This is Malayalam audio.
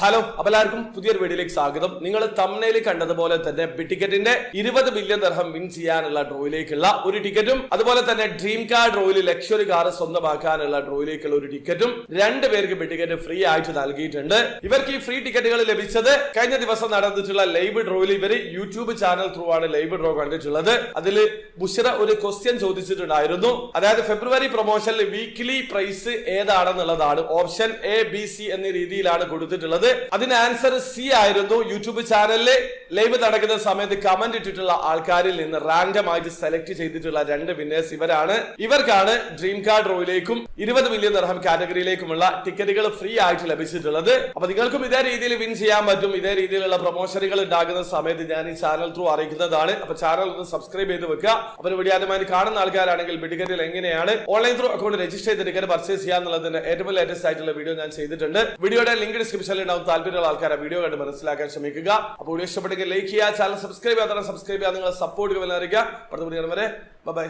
ഹലോ, അപ്പോൾ എല്ലാവർക്കും പുതിയൊരു വീഡിയോയിലേക്ക് സ്വാഗതം. നിങ്ങൾ തംബ്നെയിൽ കണ്ടതുപോലെ തന്നെ ബിറ്റ് ടിക്കറ്റിന്റെ 20 ബില്യൺ ദിർഹം വിൻ ചെയ്യാനുള്ള ഡ്രോയിലേക്കുള്ള ഒരു ടിക്കറ്റും അതുപോലെ തന്നെ ഡ്രീം കാർ ഡ്രോയിൽ ലക്ഷറി കാർ സ്വന്തമാക്കാനുള്ള ഡ്രോയിലേക്കുള്ള ഒരു ടിക്കറ്റും 2 പേർക്ക് ബിറ്റ് ടിക്കറ്റ് ഫ്രീ ആയിട്ട് നൽകിയിട്ടുണ്ട്. ഇവർക്ക് ഈ ഫ്രീ ടിക്കറ്റുകൾ ലഭിച്ചത് കഴിഞ്ഞ ദിവസം നടന്നിട്ടുള്ള ലൈവ് ഡ്രോയിൽ ഇവർ യൂട്യൂബ് ചാനൽ ത്രൂ ആണ് ലൈവ് ഡ്രോ കണ്ടിട്ടുള്ളത്. അതിൽ ബുഷറ ഒരു ക്വസ്റ്റ്യൻ ചോദിച്ചിട്ടുണ്ടായിരുന്നു. അതായത് ഫെബ്രുവരി പ്രൊമോഷനിൽ വീക്ക്ലി പ്രൈസ് ഏതാണെന്നുള്ളതാണ്. ഓപ്ഷൻ എ, ബി, സി എന്നീ രീതിയിലാണ് കൊടുത്തിട്ടുള്ളത്. അതിന് ആൻസർ സി ആയിരുന്നു. യൂട്യൂബ് ചാനലില് ലൈവ് നടക്കുന്ന സമയത്ത് കമന്റ് ഇട്ടിട്ടുള്ള ആൾക്കാരിൽ നിന്ന് റാൻഡം ആയിട്ട് സെലക്ട് ചെയ്തിട്ടുള്ള 2 വിന്നേഴ്സ് ഇവരാണ്. ഇവർക്കാണ് ഡ്രീം കാർ ഡ്രോയിലേക്കും 20 മില്യൺ ദിർഹം കാറ്റഗറിയിലേക്കുമുള്ള ടിക്കറ്റുകൾ ഫ്രീ ആയിട്ട് ലഭിച്ചിട്ടുള്ളത്. അപ്പൊ നിങ്ങൾക്കും ഇതേ രീതിയിൽ വിൻ ചെയ്യാൻ പറ്റും. ഇതേ രീതിയിലുള്ള പ്രൊമോഷനുകൾ ഉണ്ടാകുന്ന സമയത്ത് ഞാൻ ഈ ചാനൽ ത്രൂ അറിയിക്കുന്നതാണ്. അപ്പൊ ചാനൽ ഒന്ന് സബ്സ്ക്രൈബ് ചെയ്ത് വെക്കുക. അപ്പൊ വീഡിയോ ആദ്യമായി കാണുന്ന ആൾക്കാരാണെങ്കിൽ ബിറ്റ് ടിക്കറ്റിൽ എങ്ങനെയാണ് ഓൺലൈൻ ത്രൂ അക്കൗണ്ട് രജിസ്റ്റർ ചെയ്ത് ടിക്കറ്റ് പർച്ചേസ് ചെയ്യാന്നുള്ളതിന്റെ ഏറ്റവും ലേറ്റസ്റ്റ് ആയിട്ടുള്ള വീഡിയോ ഞാൻ ചെയ്തിട്ടുണ്ട്. വീഡിയോയുടെ ലിങ്ക് ഡിസ്ക്രിപ്ഷനിൽ ഉണ്ടാവും. താല്പര്യമുള്ള ആൾക്കാരെ വീഡിയോ കണ്ട് മനസ്സിലാക്കാൻ ശ്രമിക്കുക. അപ്പോൾ വീഡിയോ ഇഷ്ടപ്പെട്ടെങ്കിൽ ലൈക്ക് ചെയ്യുക, ചാനൽ സബ്സ്ക്രൈബ് ചെയ്യാതെ സബ്സ്ക്രൈബ് ചെയ്യുക, നിങ്ങളെ സപ്പോർട്ട് അറിയിക്കുക. അടുത്ത വീഡിയോ വരെ ബൈ.